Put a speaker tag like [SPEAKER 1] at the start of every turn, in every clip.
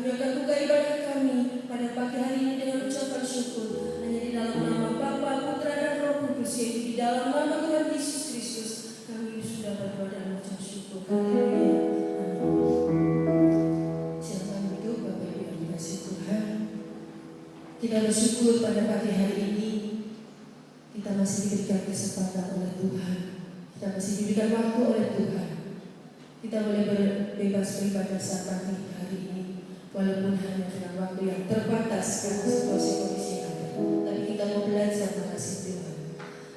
[SPEAKER 1] Kami akan buka ibadah kami pada pagi hari ini dengan ucapan syukur. Hanya di dalam nama Bapa, Putra, dan Roh Kudus, yaitu di dalam nama Tuhan Yesus Kristus, kami sudah berdoa dan mengucap syukur. Haleluya. Silakan duduk Bapak Ibu yang dikasihi Tuhan. Kita bersyukur pada pagi hari ini kita masih diberikan kesempatan oleh Tuhan. Kita masih diberikan waktu oleh Tuhan. Kita boleh berbebas beribadah saat pagi hari ini, walaupun hanya dengan waktu yang terbatas karena situasi kondisi yang ada. Tapi kita mau belajar mengasihi Tuhan.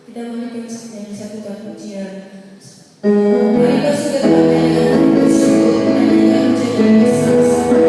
[SPEAKER 1] Kita menyanyikan satu pujian. Mari kita dengan bersyukur menyanyikan pujian bersama-sama.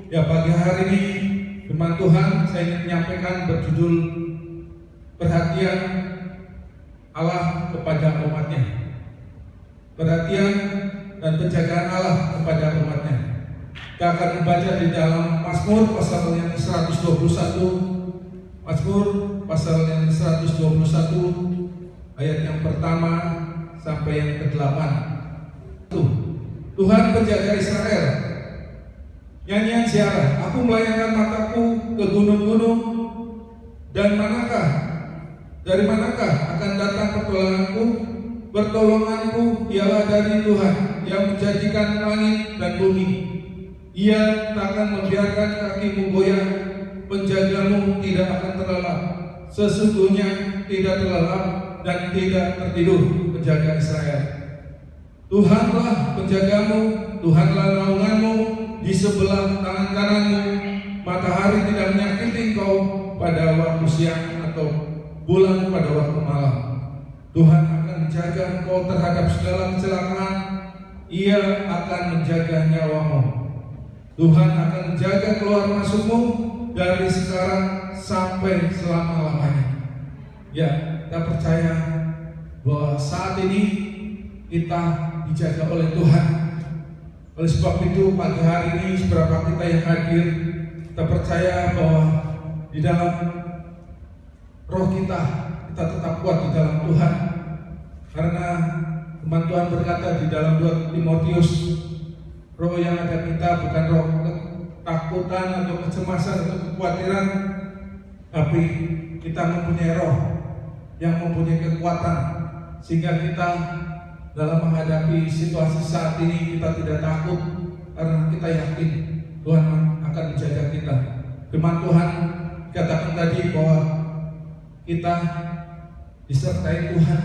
[SPEAKER 2] Ya, pagi hari ini firman Tuhan saya ingin menyampaikan berjudul perhatian Allah kepada umatnya. Perhatian dan penjagaan Allah kepada umatnya. Kita akan membaca di dalam Mazmur pasal yang 121. Mazmur pasal yang 121 ayat yang pertama sampai yang ke-8. Tuhan penjaga Israel. Nyanyian ziarah, aku melayangkan mataku ke gunung-gunung, dan dari manakah akan datang pertolonganku? Pertolonganku ialah dari Tuhan yang menjadikan langit dan bumi. Ia takkan membiarkan kakimu goyah, penjagamu tidak akan terlelap. Sesungguhnya tidak terlelap dan tidak tertidur penjaga Israel. Tuhanlah penjagamu, Tuhanlah naunganmu di sebelah tangan kananmu. Matahari tidak menyakiti engkau pada waktu siang atau bulan pada waktu malam. Tuhan akan menjaga engkau terhadap segala kecelakaan. Ia akan menjaga nyawamu. Tuhan akan menjaga keluar masukmu dari sekarang sampai selama-lamanya. Ya, kita percaya bahwa saat ini kita dijaga oleh Tuhan. Oleh sebab itu pagi hari ini seberapa kita yang hadir, kita percaya bahwa di dalam roh kita tetap kuat di dalam Tuhan. Karena firman Tuhan berkata di dalam 2 Timotius, roh yang ada kita bukan roh ketakutan atau kecemasan atau kekhawatiran, tapi kita mempunyai roh yang mempunyai kekuatan, sehingga kita dalam menghadapi situasi saat ini kita tidak takut, karena kita yakin Tuhan akan menjaga kita. Firman Tuhan katakan tadi bahwa kita disertai Tuhan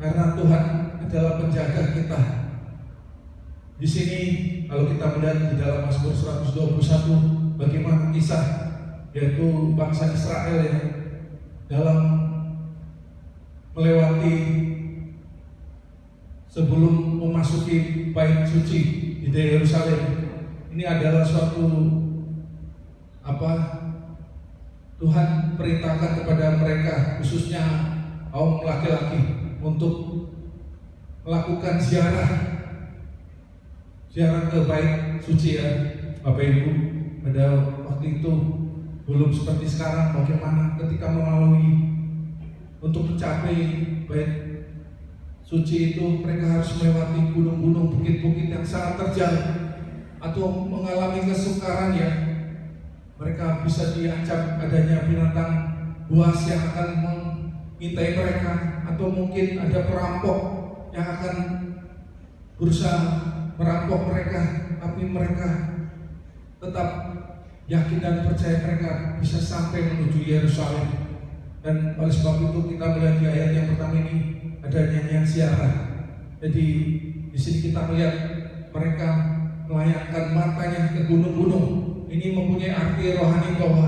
[SPEAKER 2] karena Tuhan adalah penjaga kita. Di sini kalau kita melihat di dalam Mazmur 121 bagaimana kisah yaitu bangsa Israel yang dalam melewati sebelum memasuki bait suci di Yerusalem, ini adalah suatu Tuhan perintahkan kepada mereka, khususnya kaum laki-laki, untuk melakukan ziarah ke bait suci ya Bapak Ibu. Pada waktu itu belum seperti sekarang, bagaimana ketika melalui untuk mencapai bait suci itu mereka harus melewati gunung-gunung, bukit-bukit yang sangat terjal, atau mengalami kesukaran ya. Mereka bisa diancam adanya binatang buas yang akan mengintai mereka, atau mungkin ada perampok yang akan berusaha merampok mereka, tapi mereka tetap yakin dan percaya mereka bisa sampai menuju Yerusalem. Dan oleh sebab itu kita melihat di ayat yang pertama ini ada nyanyian ziarah. Jadi di sini kita melihat mereka melayangkan matanya ke gunung-gunung. Ini mempunyai arti rohani bahwa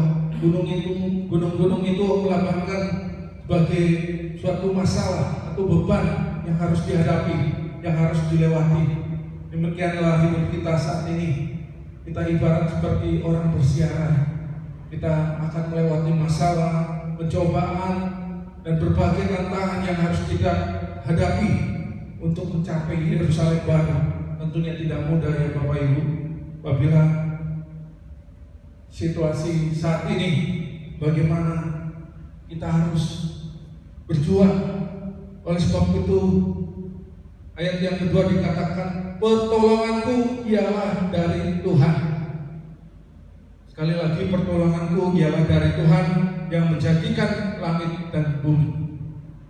[SPEAKER 2] gunung-gunung itu melambangkan sebagai suatu masalah atau beban yang harus dihadapi, yang harus dilewati. Demikianlah hidup kita saat ini. Kita ibarat seperti orang berziarah. Kita akan melewati masalah, pencobaan, dan berbagai tantangan yang harus kita hadapi untuk mencapai Yerusalem baru. Tentunya tidak mudah ya Bapak Ibu. Apabila situasi saat ini, bagaimana kita harus berjuang. Oleh sebab itu ayat yang kedua dikatakan, pertolonganku ialah dari Tuhan. Sekali lagi, pertolonganku ialah dari Tuhan yang menjadikan langit dan bumi.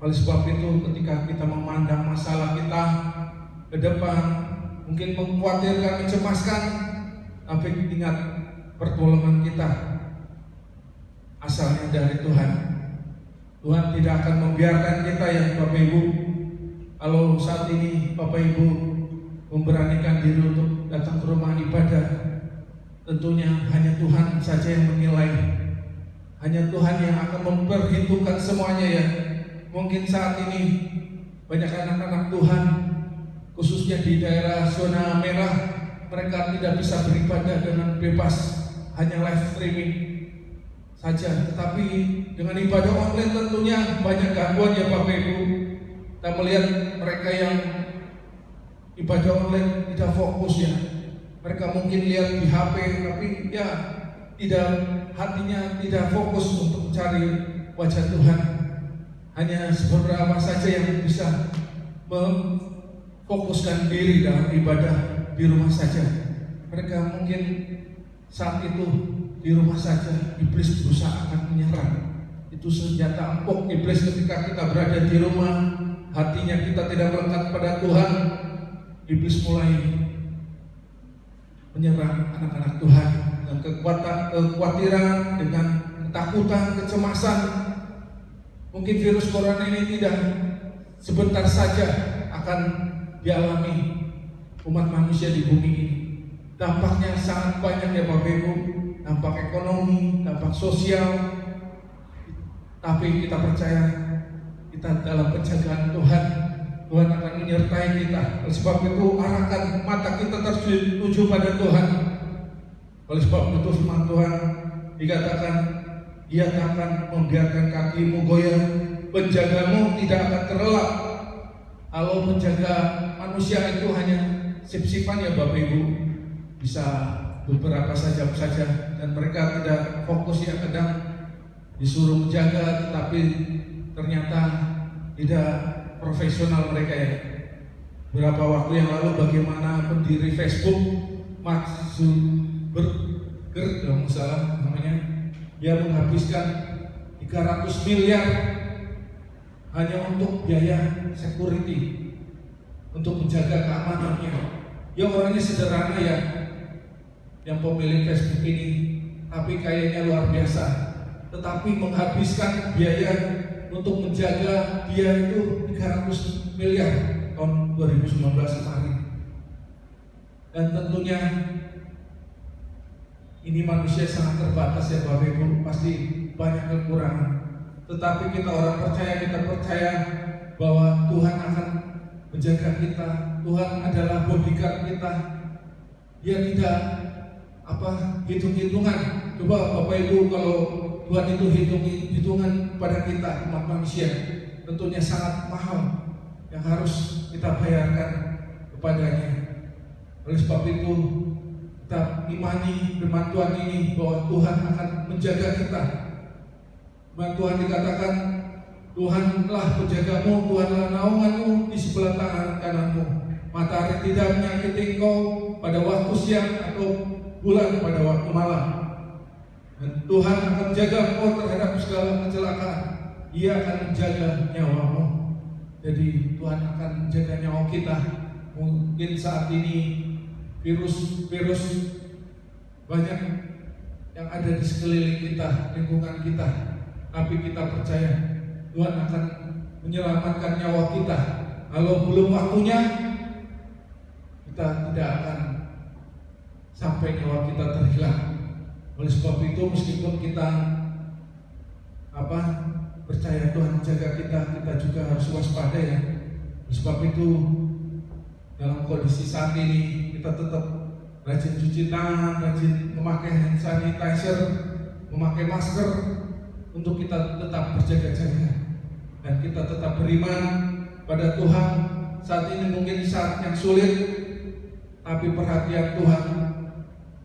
[SPEAKER 2] Oleh sebab itu ketika kita memandang masalah kita ke depan, mungkin mengkhawatirkan, mencemaskan, tapi ingat pertolongan kita asalnya dari Tuhan. Tuhan tidak akan membiarkan kita ya Bapak Ibu. Kalau saat ini Bapak Ibu memberanikan diri untuk datang ke rumah ibadah, tentunya hanya Tuhan saja yang menilai. Hanya Tuhan yang akan memperhitungkan semuanya ya. Mungkin saat ini banyak anak-anak Tuhan, khususnya di daerah zona merah, mereka tidak bisa beribadah dengan bebas, hanya live streaming saja. Tetapi dengan ibadah online tentunya banyak gangguan ya Bapak Ibu. Kita melihat mereka yang ibadah online tidak fokus ya. Mereka mungkin lihat di HP, tapi ya tidak, hatinya tidak fokus untuk mencari wajah Tuhan. Hanya beberapa saja yang bisa memfokuskan diri dalam ibadah di rumah saja. Mereka mungkin saat itu di rumah saja, iblis berusaha akan menyerang. Itu senjata empuk iblis ketika kita berada di rumah, hatinya kita tidak melekat pada Tuhan. Iblis mulai menyerang anak-anak Tuhan dengan kekhawatiran, dengan ketakutan, kecemasan. Mungkin virus corona ini tidak sebentar saja akan dialami umat manusia di bumi ini. Dampaknya sangat banyak ya Bapak Ibu. Dampak ekonomi, dampak sosial. Tapi kita percaya kita dalam penjagaan Tuhan. Tuhan akan menyertai kita. Oleh sebab itu arahkan mata kita tertuju pada Tuhan. Oleh sebab itu firman Tuhan dikatakan, Dia akan membiarkan kakimu goyah, penjagamu tidak akan terlelap. Kalau menjaga manusia itu hanya sip-sipan ya Bapak Ibu, bisa beberapa saja dan mereka tidak fokus ya, kadang disuruh menjaga tetapi ternyata tidak profesional mereka ya. Beberapa waktu yang lalu bagaimana pendiri Facebook Mark Zuckerberg kalau nggak salah namanya, dia menghabiskan 300 miliar hanya untuk biaya security, untuk menjaga keamanannya. Dia orangnya sederhana ya, yang pemilik Facebook ini, tapi kayaknya luar biasa. Tetapi menghabiskan biaya untuk menjaga dia itu 300 miliar tahun 2019 kemarin. Dan tentunya ini manusia sangat terbatas ya Bapak Ibu, pasti banyak kekurangan. Tetapi kita orang percaya, kita percaya bahwa Tuhan akan menjaga kita. Tuhan adalah bodyguard kita. Dia tidak hitung-hitungan. Coba Bapak Ibu, kalau Tuhan itu hitung-hitungan pada kita umat manusia, tentunya sangat mahal yang harus kita bayarkan kepadanya. Oleh sebab itu kita imani firman Tuhan ini bahwa Tuhan akan menjaga kita. Firman Tuhan dikatakan, Tuhanlah penjagamu, Tuhanlah naunganmu di sebelah tangan kananmu. Matahari tidak menyakiti engkau pada waktu siang atau bulan pada waktu malam. Dan Tuhan akan menjaga engkau terhadap segala kecelakaan. Ia akan menjaga nyawamu. Jadi Tuhan akan menjaga nyawa kita. Mungkin saat ini virus banyak yang ada di sekeliling kita, lingkungan kita. Tapi kita percaya Tuhan akan menyelamatkan nyawa kita. Kalau belum waktunya, kita tidak akan sampai nyawa kita terhilang. Oleh sebab itu, meskipun kita percaya Tuhan menjaga kita, kita juga harus waspada ya. Oleh sebab itu, dalam kondisi saat ini kita tetap rajin cuci tangan, rajin memakai hand sanitizer, memakai masker, untuk kita tetap berjaga-jaga dan kita tetap beriman pada Tuhan. Saat ini mungkin saat yang sulit, tapi perhatian Tuhan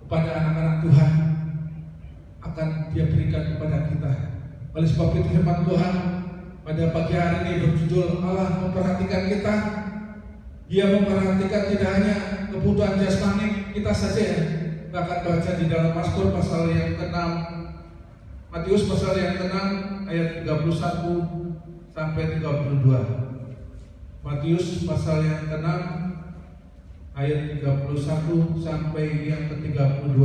[SPEAKER 2] kepada anak-anak Tuhan akan Dia berikan kepada kita. Oleh sebab itu firman Tuhan pada pagi hari ini berjudul Allah memperhatikan kita. Dia memperhatikan tidak hanya kebutuhan jasmani kita saja ya. Kita akan baca di dalam Mazmur pasal yang ke-6, Matius pasal yang ke-6 ayat 31 sampai 32. Matius pasal yang ke-6 ayat 31 sampai yang ke-32.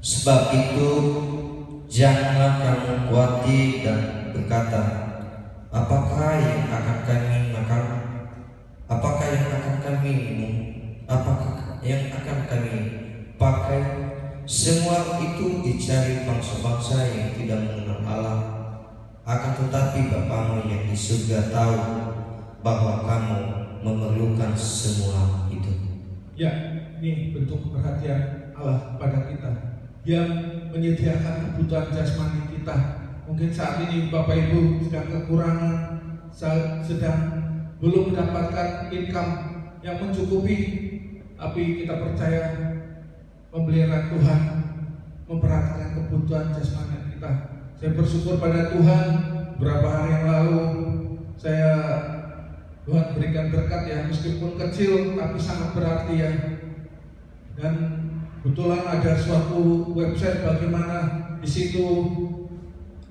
[SPEAKER 3] Sebab itu janganlah kamu khawatir dan berkata, apakah yang akan kami makan? Apakah yang akan kami minum? Apakah yang akan kami pakai? Semua itu dicari bangsa-bangsa yang tidak mengenal Allah. Akan tetapi Bapamu yang di surga tahu bahwa kamu memerlukan semua itu.
[SPEAKER 2] Ya, ini bentuk perhatian Allah pada kita yang menyediakan kebutuhan jasmani kita. Mungkin saat ini Bapak Ibu sedang kekurangan, sedang belum mendapatkan income yang mencukupi, tapi kita percaya pemeliharaan Tuhan memperhatikan kebutuhan jasmani kita. Saya bersyukur pada Tuhan, beberapa hari yang lalu Tuhan berikan berkat ya, meskipun kecil tapi sangat berarti ya. Dan kebetulan ada suatu website bagaimana di situ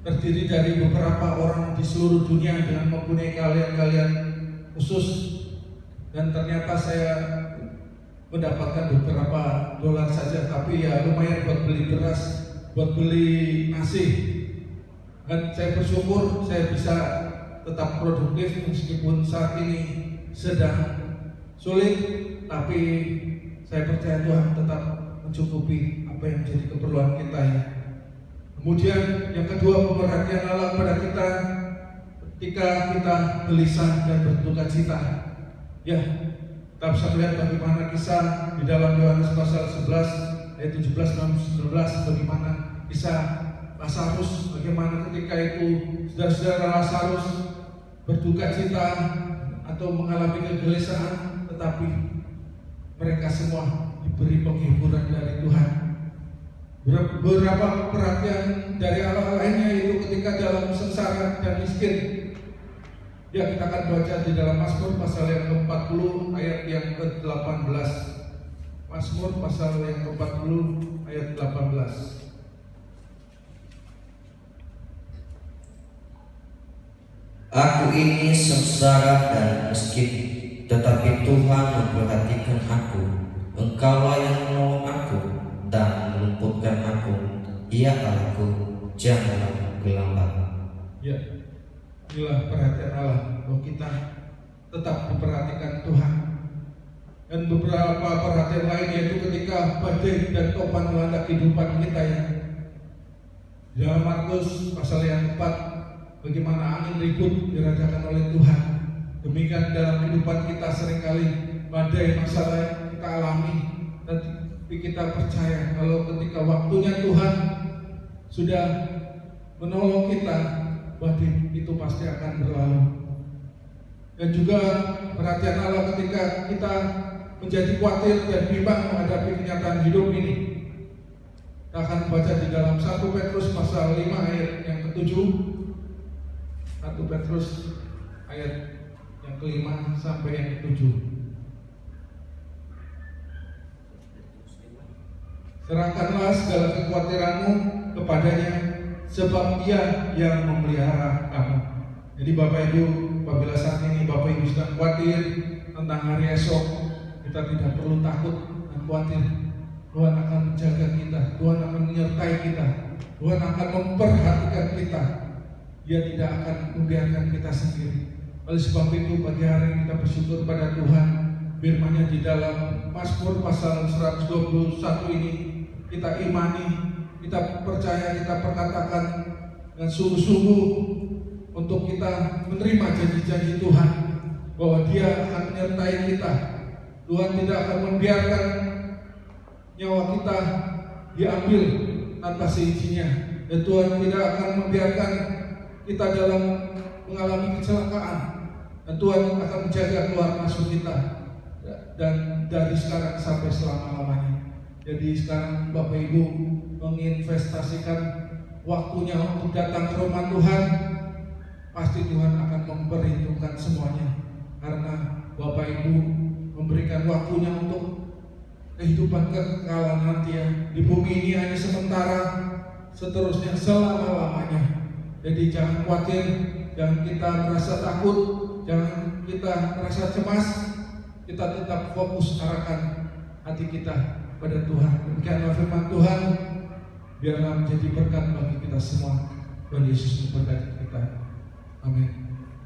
[SPEAKER 2] terdiri dari beberapa orang di seluruh dunia dengan mempunyai keahlian khusus, dan ternyata saya mendapatkan beberapa dolar saja, tapi ya lumayan buat beli beras, buat beli nasi. Dan saya bersyukur saya bisa tetap produktif meskipun saat ini sedang sulit, tapi saya percaya Tuhan tetap mencukupi apa yang menjadi keperluan kita ya. Kemudian yang kedua, pemerhatian Allah pada kita ketika kita gelisah dan berduka cita. Ya, kita bisa melihat bagaimana kisah di dalam Yohanes pasal 11 ayat 17 dan 19, bagaimana kisah Lazarus, bagaimana ketika itu saudara-saudara Lazarus berduka cita atau mengalami kegelisahan, tetapi mereka semua diberi penghiburan dari Tuhan. Beberapa perhatian dari Allah lainnya itu ketika dalam sengsara dan miskin. Ya, kita akan baca di dalam Mazmur pasal yang ke-40 ayat yang ke-18. Mazmur pasal yang ke-40 ayat 18.
[SPEAKER 3] Aku ini sengsara dan miskin, tetapi Tuhan memperhatikan aku. Engkaulah yang menolong aku dan meluputkan aku. Ya Allahku, janganlah gelambat.
[SPEAKER 2] Ya, inilah perhatian Allah bahwa kita tetap diperhatikan Tuhan. Dan beberapa perhatian lain yaitu ketika badai dan topan melanda kehidupan kita ya. Dalam Markus pasal yang 4 bagaimana angin ribut dirajakan oleh Tuhan. Demikian dalam kehidupan kita seringkali badai masalah yang kita alami, tapi kita percaya kalau ketika waktunya Tuhan sudah menolong kita, badai itu pasti akan berlalu. Dan juga perhatian Allah ketika kita menjadi khawatir dan bimbang menghadapi kenyataan hidup ini. Kita akan baca di dalam 1 Petrus pasal 5 ayat yang ke-7. 1 Petrus ayat yang ke-5 sampai yang ke-7. Serahkanlah segala kekhawatiranmu kepadanya, sebab Dia yang memelihara kamu. Jadi Bapak Ibu, apabila saat ini Bapak Ibu sedang khawatir tentang hari esok, kita tidak perlu takut dan khawatir. Tuhan akan menjaga kita, Tuhan akan menyertai kita, Tuhan akan memperhatikan kita. Dia tidak akan membiarkan kita sendiri. Oleh sebab itu, pagi hari ini kita bersyukur pada Tuhan. Firman-Nya di dalam Mazmur pasal 121 ini kita imani, kita percaya, kita perkatakan dengan sungguh-sungguh untuk kita menerima janji-janji Tuhan bahwa Dia akan menyertai kita. Tuhan tidak akan membiarkan nyawa kita diambil tanpa seizinnya, dan Tuhan tidak akan membiarkan kita dalam mengalami kecelakaan, dan Tuhan akan menjaga keluar masuk kita dan dari sekarang sampai selama-lamanya. Jadi sekarang Bapak Ibu menginvestasikan waktunya untuk datang ke rumah Tuhan, pasti Tuhan akan memperhitungkan semuanya, karena Bapak Ibu memberikan waktunya untuk kehidupan kekekalan nanti ya. Di bumi ini hanya sementara, seterusnya selama-lamanya. Jadi jangan khawatir, jangan kita merasa takut, jangan kita merasa cemas. Kita tetap fokus arahkan hati kita pada Tuhan. Demikianlah firman Tuhan, biarlah menjadi berkat bagi kita semua. Tuhan Yesus memberkati kita. Amin.